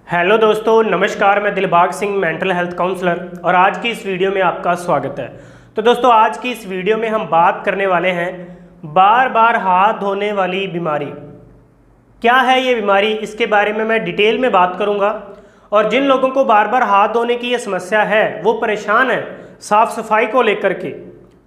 Hello दोस्तों, नमस्कार। मैं Dilbag Singh, mental health counsellor, और आज की इस वीडियो में आपका स्वागत है। तो दोस्तों, आज की इस वीडियो में हम बात करने वाले हैं बार बार हाथ धोने वाली बीमारी। क्या है ये बीमारी, इसके बारे में मैं डिटेल में बात करूंगा। और जिन लोगों को बार बार हाथ धोने की ये समस्या है, वो परेशान है साफ़ सफाई को लेकर के,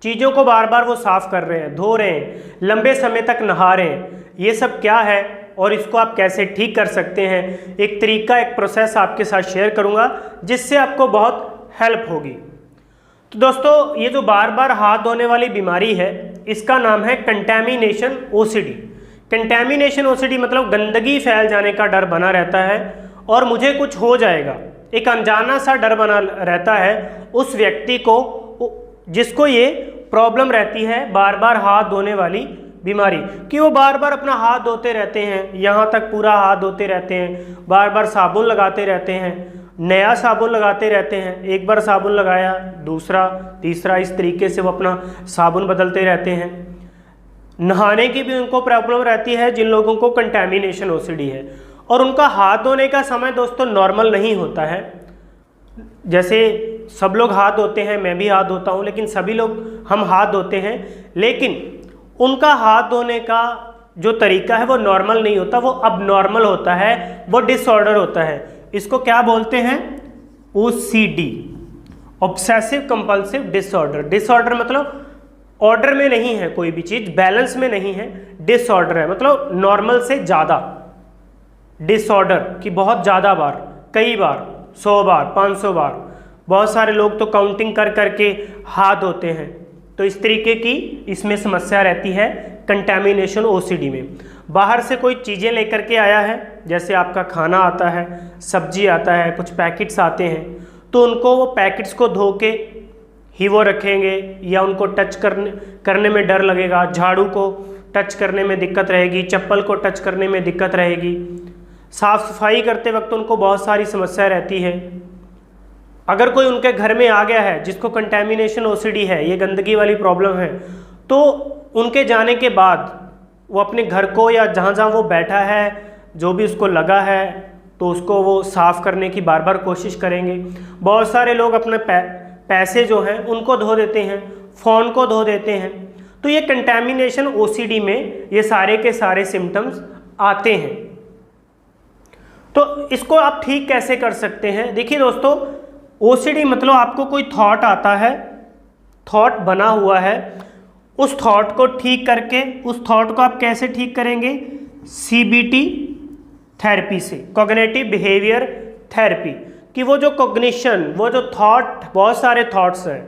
चीज़ों को बार बार वो साफ़ कर रहे हैं, धो रहे हैं, लंबे समय तक नहा रहे हैं, ये सब क्या है और इसको आप कैसे ठीक कर सकते हैं, एक तरीका, एक प्रोसेस आपके साथ शेयर करूंगा जिससे आपको बहुत हेल्प होगी। तो दोस्तों, ये जो बार बार हाथ धोने वाली बीमारी है, इसका नाम है कंटैमिनेशन ओसीडी। कंटैमिनेशन ओसीडी मतलब गंदगी फैल जाने का डर बना रहता है और मुझे कुछ हो जाएगा, एक अनजाना सा डर बना रहता है उस व्यक्ति को जिसको ये प्रॉब्लम रहती है बार बार हाथ धोने वाली बीमारी, कि वो बार बार अपना हाथ धोते रहते हैं, यहाँ तक पूरा हाथ धोते रहते हैं, बार बार साबुन लगाते रहते हैं, नया साबुन लगाते रहते हैं, एक बार साबुन लगाया, दूसरा, तीसरा, इस तरीके से वो अपना साबुन बदलते रहते हैं। नहाने की भी उनको प्रॉब्लम रहती है जिन लोगों को कंटैमिनेशन ओसीडी है। और उनका हाथ धोने का समय दोस्तों नॉर्मल नहीं होता है। जैसे सब लोग हाथ धोते हैं, मैं भी हाथ धोता हूँ, लेकिन सभी लोग हम हाथ धोते हैं, लेकिन उनका हाथ धोने का जो तरीका है वो नॉर्मल नहीं होता, वो अबनॉर्मल होता है, वो डिसऑर्डर होता है। इसको क्या बोलते हैं? OCD, obsessive compulsive disorder. Disorder मतलब ऑर्डर में नहीं है, कोई भी चीज़ बैलेंस में नहीं है, डिसऑर्डर है मतलब नॉर्मल से ज़्यादा। डिसऑर्डर कि बहुत ज़्यादा बार, कई बार, 100 बार, 500 बार, बहुत सारे लोग तो काउंटिंग कर करके हाथ धोते हैं। तो इस तरीके की इसमें समस्या रहती है कंटैमिनेशन ओसीडी में। बाहर से कोई चीज़ें लेकर के आया है, जैसे आपका खाना आता है, सब्जी आता है, कुछ पैकेट्स आते हैं, तो उनको वो पैकेट्स को धो के ही वो रखेंगे, या उनको टच करने में डर लगेगा, झाड़ू को टच करने में दिक्कत रहेगी, चप्पल को टच करने में दिक्कत रहेगी, साफ़ सफाई करते वक्त उनको बहुत सारी समस्या रहती है। अगर कोई उनके घर में आ गया है जिसको कंटैमिनेशन ओसीडी है, ये गंदगी वाली प्रॉब्लम है, तो उनके जाने के बाद वो अपने घर को या जहाँ जहाँ वो बैठा है, जो भी उसको लगा है, तो उसको वो साफ़ करने की बार बार कोशिश करेंगे। बहुत सारे लोग अपने पैसे जो हैं उनको धो देते हैं, फ़ोन को धो देते हैं। तो ये कंटैमिनेशन ओसीडी में ये सारे के सारे सिम्टम्स आते हैं। तो इसको आप ठीक कैसे कर सकते हैं? देखिए दोस्तों, ओसीडी मतलब आपको कोई थॉट आता है, थॉट बना हुआ है, उस थॉट को ठीक करके, उस थॉट को आप कैसे ठीक करेंगे? सीबीटी थेरेपी से, कॉग्निटिव बिहेवियर थेरेपी, कि वो जो कॉग्निशन, वो जो थॉट, बहुत सारे थॉट्स हैं,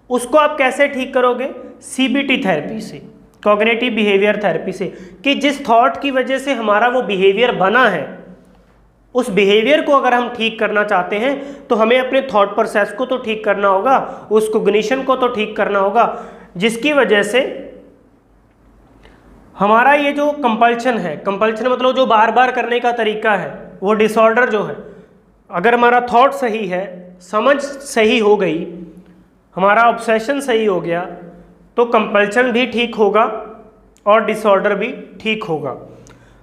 उसको आप कैसे ठीक करोगे? सीबीटी थेरेपी से, कॉग्निटिव बिहेवियर थेरेपी से, कि जिस थॉट की वजह से हमारा वो बिहेवियर बना है, उस बिहेवियर को अगर हम ठीक करना चाहते हैं तो हमें अपने थॉट प्रोसेस को तो ठीक करना होगा, उस कॉग्निशन को तो ठीक करना होगा, जिसकी वजह से हमारा ये जो कंपल्शन है, कंपल्शन मतलब जो बार बार करने का तरीका है, वो डिसऑर्डर जो है, अगर हमारा थॉट सही है, समझ सही हो गई, हमारा ऑब्सेशन सही हो गया, तो कंपल्शन भी ठीक होगा और डिसऑर्डर भी ठीक होगा।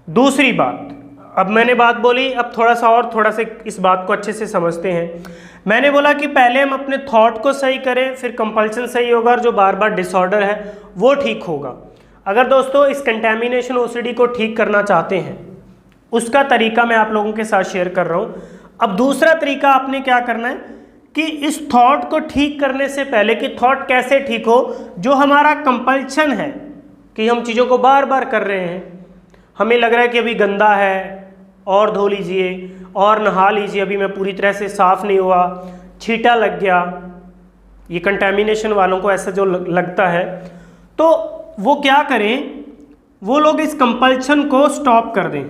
दूसरी बात, अब मैंने बात बोली, अब थोड़ा सा इस बात को अच्छे से समझते हैं। मैंने बोला कि पहले हम अपने थॉट को सही करें, फिर कंपल्शन सही होगा और जो बार बार डिसऑर्डर है वो ठीक होगा। अगर दोस्तों इस कंटैमिनेशन ओसीडी को ठीक करना चाहते हैं, उसका तरीका मैं आप लोगों के साथ शेयर कर रहा हूँ। अब दूसरा तरीका आपने क्या करना है कि इस थॉट को ठीक करने से पहले, कि थॉट कैसे ठीक हो, जो हमारा कंपल्शन है कि हम चीज़ों को बार बार कर रहे हैं, हमें लग रहा है कि अभी गंदा है और धो लीजिए और नहा लीजिए, अभी मैं पूरी तरह से साफ़ नहीं हुआ, छींटा लग गया, ये कंटैमिनेशन वालों को ऐसा जो लगता है, तो वो क्या करें? वो लोग इस कंपल्शन को स्टॉप कर दें,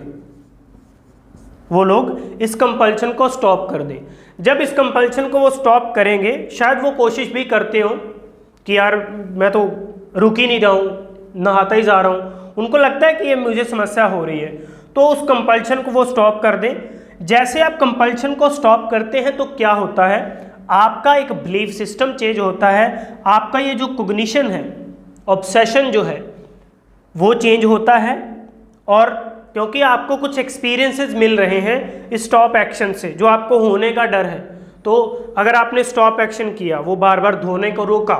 वो लोग इस कंपल्शन को स्टॉप कर दें। जब इस कंपल्शन को वो स्टॉप करेंगे, शायद वो कोशिश भी करते हो कि यार मैं तो रुक ही नहीं रहा हूँ, नहाता ही जा रहा हूँ, उनको लगता है कि ये मुझे समस्या हो रही है, तो उस कंपल्शन को वो स्टॉप कर दें। जैसे आप कंपल्शन को स्टॉप करते हैं तो क्या होता है? आपका एक बिलीफ सिस्टम चेंज होता है, आपका ये जो कॉग्निशन है, ऑब्सेशन जो है, वो चेंज होता है, और क्योंकि आपको कुछ एक्सपीरियंसेस मिल रहे हैं स्टॉप एक्शन से, जो आपको होने का डर है। तो अगर आपने स्टॉप एक्शन किया, वो बार बार धोने को रोका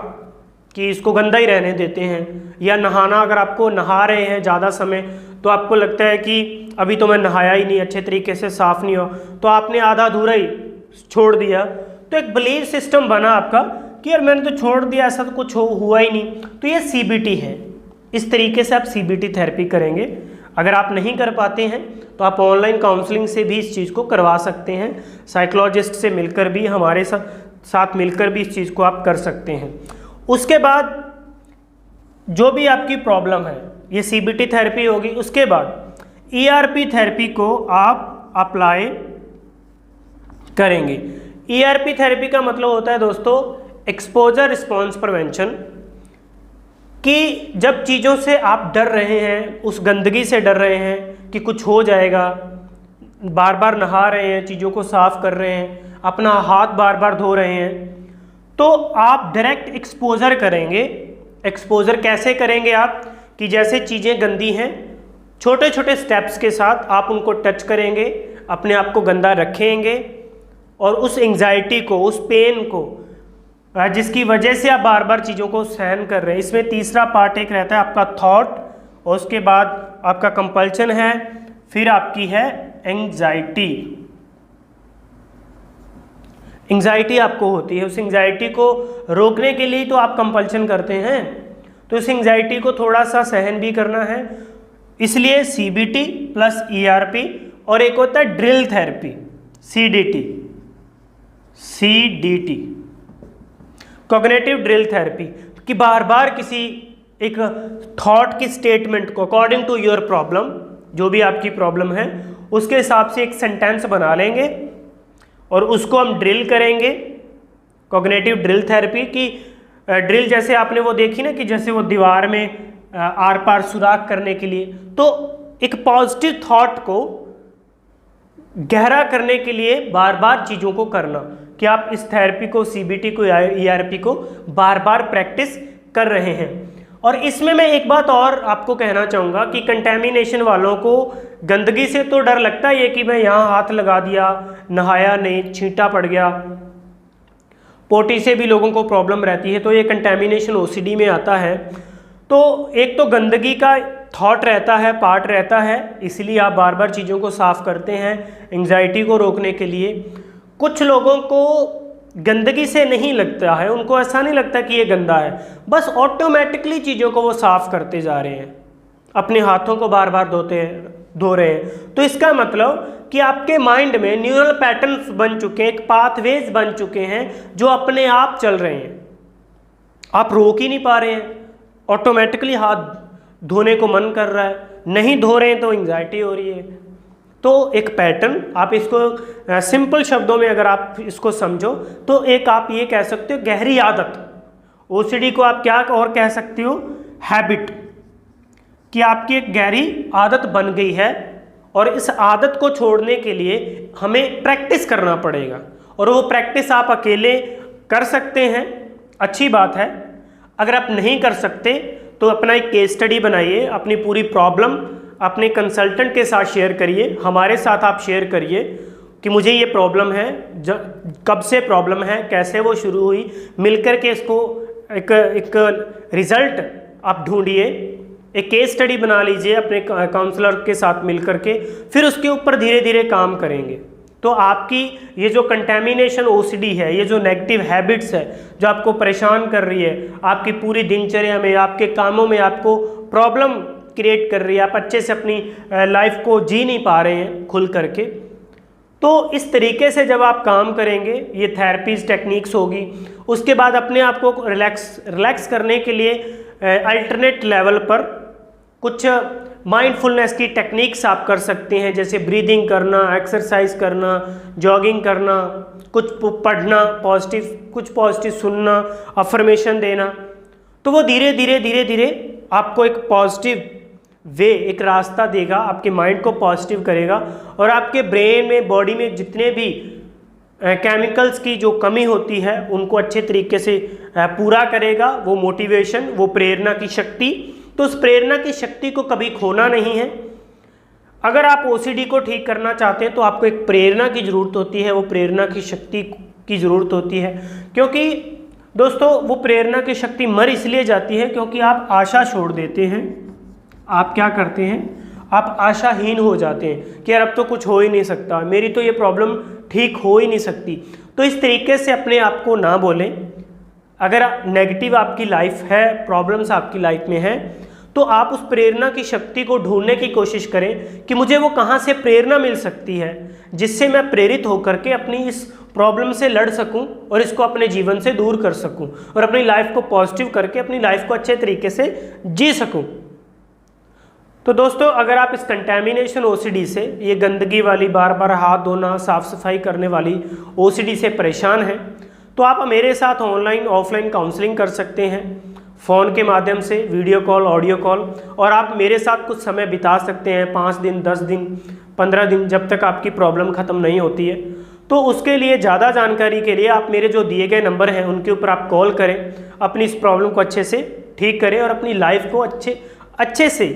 कि इसको गंदा ही रहने देते हैं, या नहाना, अगर आपको नहा रहे हैं ज़्यादा समय तो आपको लगता है कि अभी तो मैं नहाया ही नहीं, अच्छे तरीके से साफ़ नहीं हुआ, तो आपने आधा अधूरा ही छोड़ दिया, तो एक बिलीव सिस्टम बना आपका कि यार मैंने तो छोड़ दिया, ऐसा तो कुछ हुआ ही नहीं। तो ये CBT है। इस तरीके से आप CBT थेरेपी करेंगे। अगर आप नहीं कर पाते हैं तो आप ऑनलाइन काउंसलिंग से भी इस चीज़ को करवा सकते हैं, साइकोलॉजिस्ट से मिलकर भी, हमारे साथ मिलकर भी इस चीज़ को आप कर सकते हैं। उसके बाद जो भी आपकी प्रॉब्लम है, ये CBT थेरेपी होगी। उसके बाद ERP थेरेपी को आप अप्लाई करेंगे। ERP थेरेपी का मतलब होता है दोस्तों एक्सपोजर रिस्पॉन्स प्रिवेंशन, कि जब चीज़ों से आप डर रहे हैं, उस गंदगी से डर रहे हैं कि कुछ हो जाएगा, बार बार नहा रहे हैं, चीज़ों को साफ कर रहे हैं, अपना हाथ बार बार धो रहे हैं, तो आप डायरेक्ट एक्सपोजर करेंगे। एक्सपोजर कैसे करेंगे आप, कि जैसे चीज़ें गंदी हैं, छोटे छोटे स्टेप्स के साथ आप उनको टच करेंगे, अपने आप को गंदा रखेंगे, और उस एंग्जाइटी को, उस पेन को, जिसकी वजह से आप बार बार चीज़ों को सहन कर रहे हैं, इसमें तीसरा पार्ट एक रहता है आपका थॉट, और उसके बाद आपका कंपल्शन है, फिर आपकी है एंग्जाइटी। एंग्जाइटी आपको होती है, उस एंग्जाइटी को रोकने के लिए तो आप कंपल्शन करते हैं, तो इस एंग्जाइटी को थोड़ा सा सहन भी करना है। इसलिए CBT प्लस ERP, और एक होता है drill therapy, CDT, cognitive drill therapy, कि बार बार किसी एक थॉट की स्टेटमेंट को अकॉर्डिंग टू योर प्रॉब्लम, जो भी आपकी प्रॉब्लम है उसके हिसाब से एक सेंटेंस बना लेंगे और उसको हम ड्रिल करेंगे। कॉग्निटिव ड्रिल थेरेपी की ड्रिल जैसे आपने वो देखी ना, कि जैसे वो दीवार में आर पार सुराख करने के लिए, तो एक पॉजिटिव थॉट को गहरा करने के लिए बार बार चीज़ों को करना, कि आप इस थेरेपी को, CBT को, ERP को बार बार प्रैक्टिस कर रहे हैं। और इसमें मैं एक बात और आपको कहना चाहूँगा कि कंटेमिनेशन वालों को गंदगी से तो डर लगता है, ये कि मैं यहाँ हाथ लगा दिया, नहाया नहीं, छींटा पड़ गया, पोटी से भी लोगों को प्रॉब्लम रहती है, तो ये कंटेमिनेशन OCD में आता है। तो एक तो गंदगी का थॉट रहता है, पार्ट रहता है, इसलिए आप बार बार चीज़ों को साफ करते हैं एंग्जाइटी को रोकने के लिए। कुछ लोगों को गंदगी से नहीं लगता है, उनको ऐसा नहीं लगता कि ये गंदा है, बस ऑटोमेटिकली चीज़ों को वो साफ करते जा रहे हैं, अपने हाथों को बार बार धो रहे हैं। तो इसका मतलब कि आपके माइंड में न्यूरल पैटर्न्स बन चुके हैं, एक पाथवेज बन चुके हैं जो अपने आप चल रहे हैं, आप रोक ही नहीं पा रहे हैं, ऑटोमेटिकली हाथ धोने को मन कर रहा है, नहीं धो रहे हैं तो एंग्जाइटी हो रही है। तो एक पैटर्न, आप इसको सिंपल शब्दों में अगर आप इसको समझो तो एक आप ये कह सकते हो गहरी आदत। OCD को आप क्या और कह सकते हो, हैबिट, कि आपकी एक गहरी आदत बन गई है और इस आदत को छोड़ने के लिए हमें प्रैक्टिस करना पड़ेगा, और वो प्रैक्टिस आप अकेले कर सकते हैं, अच्छी बात है। अगर आप नहीं कर सकते तो अपना एक केस स्टडी बनाइए, अपनी पूरी प्रॉब्लम अपने कंसल्टेंट के साथ शेयर करिए, हमारे साथ आप शेयर करिए कि मुझे ये प्रॉब्लम है, कब से प्रॉब्लम है, कैसे वो शुरू हुई, मिलकर के इसको एक रिज़ल्ट आप ढूंढिए, एक केस स्टडी बना लीजिए अपने काउंसलर के साथ मिलकर के, फिर उसके ऊपर धीरे धीरे काम करेंगे। तो आपकी ये जो कंटेमिनेशन OCD है, ये जो नेगेटिव हैबिट्स है जो आपको परेशान कर रही है, आपकी पूरी दिनचर्या में, आपके कामों में आपको प्रॉब्लम क्रिएट कर रही है, आप अच्छे से अपनी लाइफ को जी नहीं पा रहे हैं खुल करके, तो इस तरीके से जब आप काम करेंगे, ये थेरेपीज टेक्निक्स होगी। उसके बाद अपने आप को रिलैक्स करने के लिए अल्टरनेट लेवल पर कुछ माइंडफुलनेस की टेक्निक्स आप कर सकते हैं, जैसे ब्रीदिंग करना, एक्सरसाइज करना, जॉगिंग करना, कुछ पढ़ना पॉजिटिव, कुछ पॉजिटिव सुनना, अफर्मेशन देना। तो वो धीरे धीरे आपको एक पॉजिटिव वे, एक रास्ता देगा, आपके माइंड को पॉजिटिव करेगा और आपके ब्रेन में, बॉडी में जितने भी केमिकल्स की जो कमी होती है उनको अच्छे तरीके से पूरा करेगा। वो मोटिवेशन, वो प्रेरणा की शक्ति, तो उस प्रेरणा की शक्ति को कभी खोना नहीं है। अगर आप ओसीडी को ठीक करना चाहते हैं तो आपको एक प्रेरणा की ज़रूरत होती है, वो प्रेरणा की शक्ति की ज़रूरत होती है। क्योंकि दोस्तों वो प्रेरणा की शक्ति मर इसलिए जाती है क्योंकि आप आशा छोड़ देते हैं। आप क्या करते हैं, आप आशाहीन हो जाते हैं कि यार अब तो कुछ हो ही नहीं सकता, मेरी तो ये प्रॉब्लम ठीक हो ही नहीं सकती। तो इस तरीके से अपने आप को ना बोलें। अगर नेगेटिव आपकी लाइफ है, प्रॉब्लम्स आपकी लाइफ में हैं, तो आप उस प्रेरणा की शक्ति को ढूंढने की कोशिश करें कि मुझे वो कहाँ से प्रेरणा मिल सकती है जिससे मैं प्रेरित होकर के अपनी इस प्रॉब्लम से लड़ सकूं और इसको अपने जीवन से दूर कर सकूं और अपनी लाइफ को पॉजिटिव करके अपनी लाइफ को अच्छे तरीके से जी सकूं। तो दोस्तों अगर आप इस कंटेमिनेशन ओसीडी से, ये गंदगी वाली बार बार हाथ धोना, साफ सफाई करने वाली ओसीडी से परेशान हैं, तो आप मेरे साथ ऑनलाइन ऑफलाइन काउंसलिंग कर सकते हैं, फ़ोन के माध्यम से, वीडियो कॉल, ऑडियो कॉल, और आप मेरे साथ कुछ समय बिता सकते हैं, 5 दिन, 10 दिन, 15 दिन, जब तक आपकी प्रॉब्लम ख़त्म नहीं होती है। तो उसके लिए ज़्यादा जानकारी के लिए आप मेरे जो दिए गए नंबर हैं उनके ऊपर आप कॉल करें, अपनी इस प्रॉब्लम को अच्छे से ठीक करें और अपनी लाइफ को अच्छे से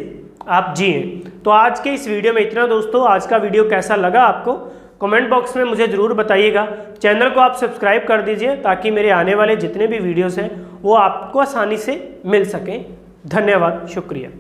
आप जिए। तो आज के इस वीडियो में इतना दोस्तों। आज का वीडियो कैसा लगा आपको कमेंट बॉक्स में मुझे ज़रूर बताइएगा। चैनल को आप सब्सक्राइब कर दीजिए ताकि मेरे आने वाले जितने भी वीडियोस हैं वो आपको आसानी से मिल सकें। धन्यवाद, शुक्रिया।